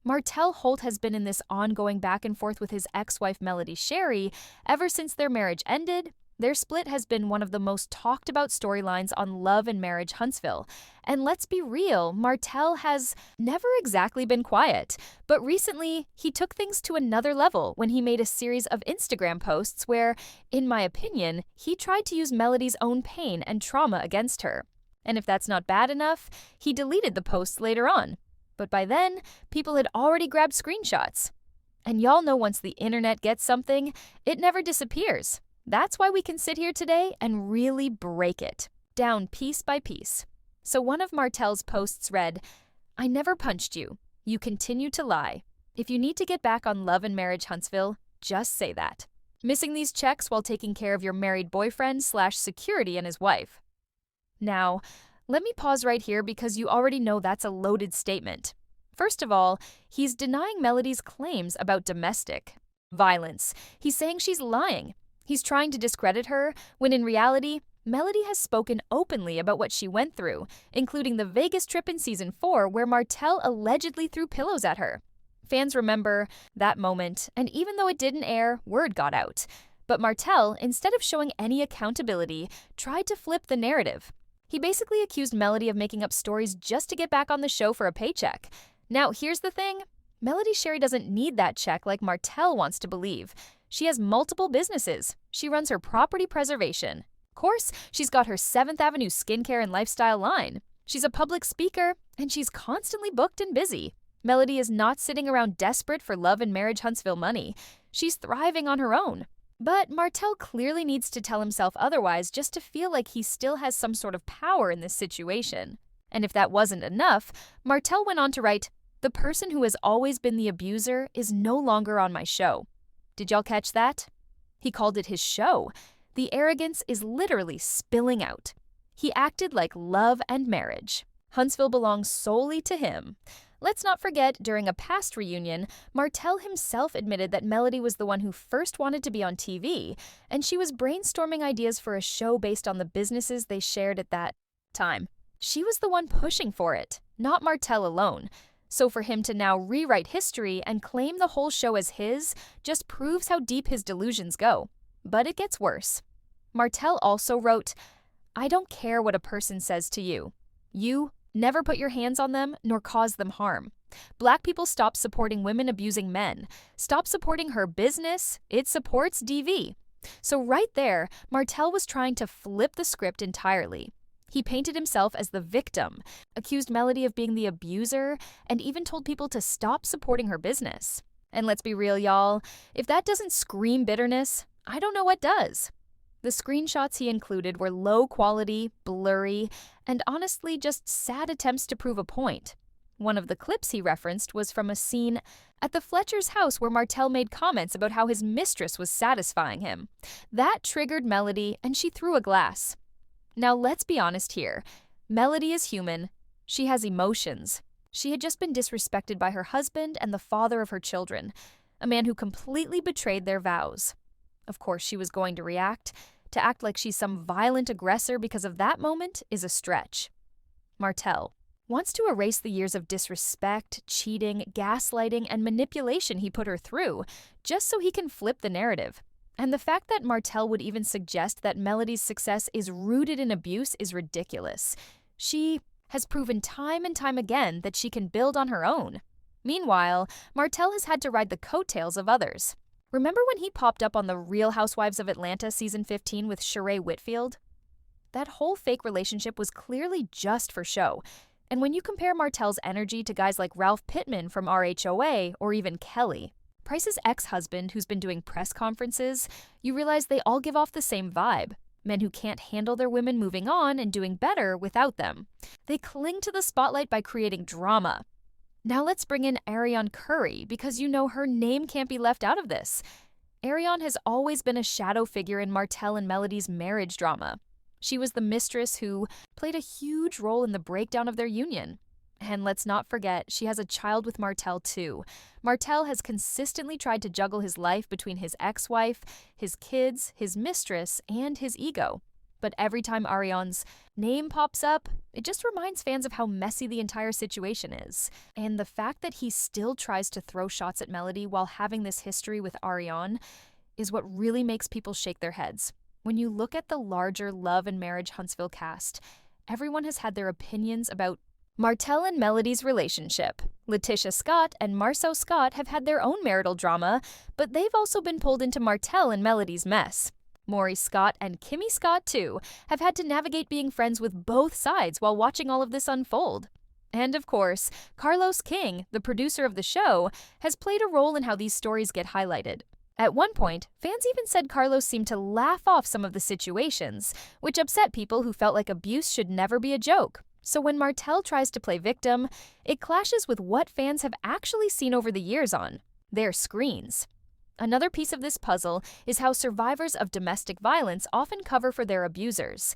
Martell Holt has been in this ongoing back and forth with his ex-wife Melody Shari ever since their marriage ended. Their split has been one of the most talked about storylines on Love and Marriage Huntsville. And let's be real, Martell has never exactly been quiet. But recently, he took things to another level when he made a series of Instagram posts where, in my opinion, he tried to use Melody's own pain and trauma against her. And if that's not bad enough, he deleted the posts later on. But by then, people had already grabbed screenshots. And y'all know once the internet gets something, it never disappears. That's why we can sit here today and really break it down piece by piece. So one of Martell's posts read, "I never punched you. You continue to lie. If you need to get back on Love and Marriage Huntsville, just say that. Missing these checks while taking care of your married boyfriend/security and his wife." Now, let me pause right here because you already know that's a loaded statement. First of all, he's denying Melody's claims about domestic violence. He's saying she's lying. He's trying to discredit her, when in reality, Melody has spoken openly about what she went through, including the Vegas trip in Season 4 where Martell allegedly threw pillows at her. Fans remember that moment, and even though it didn't air, word got out. But Martell, instead of showing any accountability, tried to flip the narrative. He basically accused Melody of making up stories just to get back on the show for a paycheck. Now, here's the thing. Melody Shari doesn't need that check like Martell wants to believe. She has multiple businesses. She runs her property preservation. Of course, she's got her 7th Avenue skincare and lifestyle line. She's a public speaker, and she's constantly booked and busy. Melody is not sitting around desperate for Love and Marriage Huntsville money. She's thriving on her own. But Martell clearly needs to tell himself otherwise just to feel like he still has some sort of power in this situation. And if that wasn't enough, Martell went on to write, "The person who has always been the abuser is no longer on my show." Did y'all catch that? He called it his show. The arrogance is literally spilling out. He acted like Love and Marriage. Huntsville belongs solely to him. Let's not forget, during a past reunion, Martell himself admitted that Melody was the one who first wanted to be on TV, and she was brainstorming ideas for a show based on the businesses they shared at that time. She was the one pushing for it, not Martell alone. So for him to now rewrite history and claim the whole show as his just proves how deep his delusions go. But it gets worse. Martell also wrote, "I don't care what a person says to you. You never put your hands on them nor cause them harm. Black people stop supporting women abusing men. Stop supporting her business. It supports DV." So right there, Martell was trying to flip the script entirely. He painted himself as the victim, accused Melody of being the abuser, and even told people to stop supporting her business. And let's be real, y'all, if that doesn't scream bitterness, I don't know what does. The screenshots he included were low quality, blurry, and honestly just sad attempts to prove a point. One of the clips he referenced was from a scene at the Fletcher's house where Martell made comments about how his mistress was satisfying him. That triggered Melody, and she threw a glass. Now let's be honest here. Melody is human. She has emotions. She had just been disrespected by her husband and the father of her children, a man who completely betrayed their vows. Of course, she was going to react. To act like she's some violent aggressor because of that moment is a stretch. Martell wants to erase the years of disrespect, cheating, gaslighting, and manipulation he put her through, just so he can flip the narrative. And the fact that Martell would even suggest that Melody's success is rooted in abuse is ridiculous. She has proven time and time again that she can build on her own. Meanwhile, Martell has had to ride the coattails of others. Remember when he popped up on The Real Housewives of Atlanta Season 15 with Shari Whitfield? That whole fake relationship was clearly just for show. And when you compare Martell's energy to guys like Ralph Pittman from RHOA or even Kelly, Price's ex-husband who's been doing press conferences, you realize they all give off the same vibe. Men who can't handle their women moving on and doing better without them. They cling to the spotlight by creating drama. Now let's bring in Ariane Curry, because you know her name can't be left out of this. Ariane has always been a shadow figure in Martell and Melody's marriage drama. She was the mistress who played a huge role in the breakdown of their union. And let's not forget, she has a child with Martell too. Martell has consistently tried to juggle his life between his ex-wife, his kids, his mistress, and his ego. But every time Ariane's name pops up, it just reminds fans of how messy the entire situation is. And the fact that he still tries to throw shots at Melody while having this history with Ariane is what really makes people shake their heads. When you look at the larger Love and Marriage Huntsville cast, everyone has had their opinions about Martell and Melody's relationship. Letitia Scott and Marceau Scott have had their own marital drama, but they've also been pulled into Martell and Melody's mess. Maury Scott and Kimmy Scott, too, have had to navigate being friends with both sides while watching all of this unfold. And of course, Carlos King, the producer of the show, has played a role in how these stories get highlighted. At one point, fans even said Carlos seemed to laugh off some of the situations, which upset people who felt like abuse should never be a joke. So when Martell tries to play victim, it clashes with what fans have actually seen over the years on their screens. Another piece of this puzzle is how survivors of domestic violence often cover for their abusers.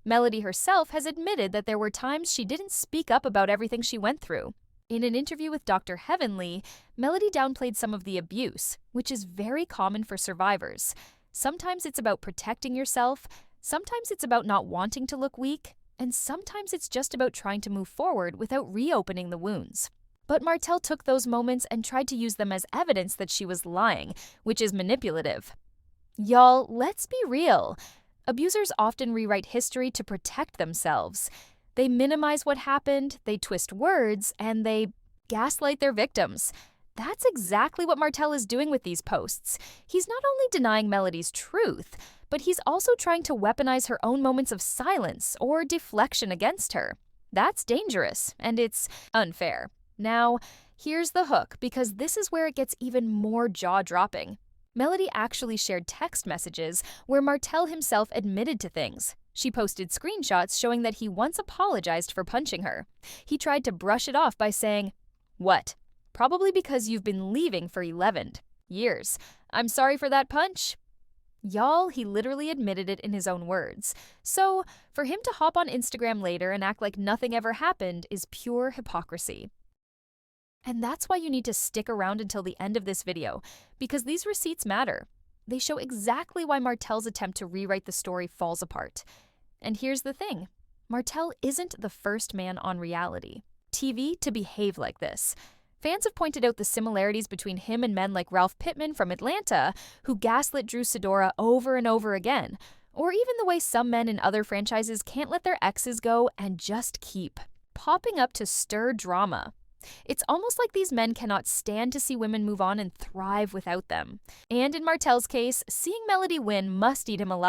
Melody herself has admitted that there were times she didn't speak up about everything she went through. In an interview with Dr. Heavenly, Melody downplayed some of the abuse, which is very common for survivors. Sometimes it's about protecting yourself, sometimes it's about not wanting to look weak, and sometimes it's just about trying to move forward without reopening the wounds. But Martell took those moments and tried to use them as evidence that she was lying, which is manipulative. Y'all, let's be real. Abusers often rewrite history to protect themselves. They minimize what happened, they twist words, and they gaslight their victims. That's exactly what Martell is doing with these posts. He's not only denying Melody's truth, but he's also trying to weaponize her own moments of silence or deflection against her. That's dangerous, and it's unfair. Now, here's the hook, because this is where it gets even more jaw-dropping. Melody actually shared text messages where Martell himself admitted to things. She posted screenshots showing that he once apologized for punching her. He tried to brush it off by saying, "What? Probably because you've been leaving for 11 years. I'm sorry for that punch." Y'all, he literally admitted it in his own words. So, for him to hop on Instagram later and act like nothing ever happened is pure hypocrisy. And that's why you need to stick around until the end of this video, because these receipts matter. They show exactly why Martell's attempt to rewrite the story falls apart. And here's the thing. Martell isn't the first man on reality TV to behave like this. Fans have pointed out the similarities between him and men like Ralph Pittman from Atlanta, who gaslit Drew Sidora over and over again, or even the way some men in other franchises can't let their exes go and just keep popping up to stir drama. It's almost like these men cannot stand to see women move on and thrive without them. And in Martell's case, seeing Melody win must eat him alive.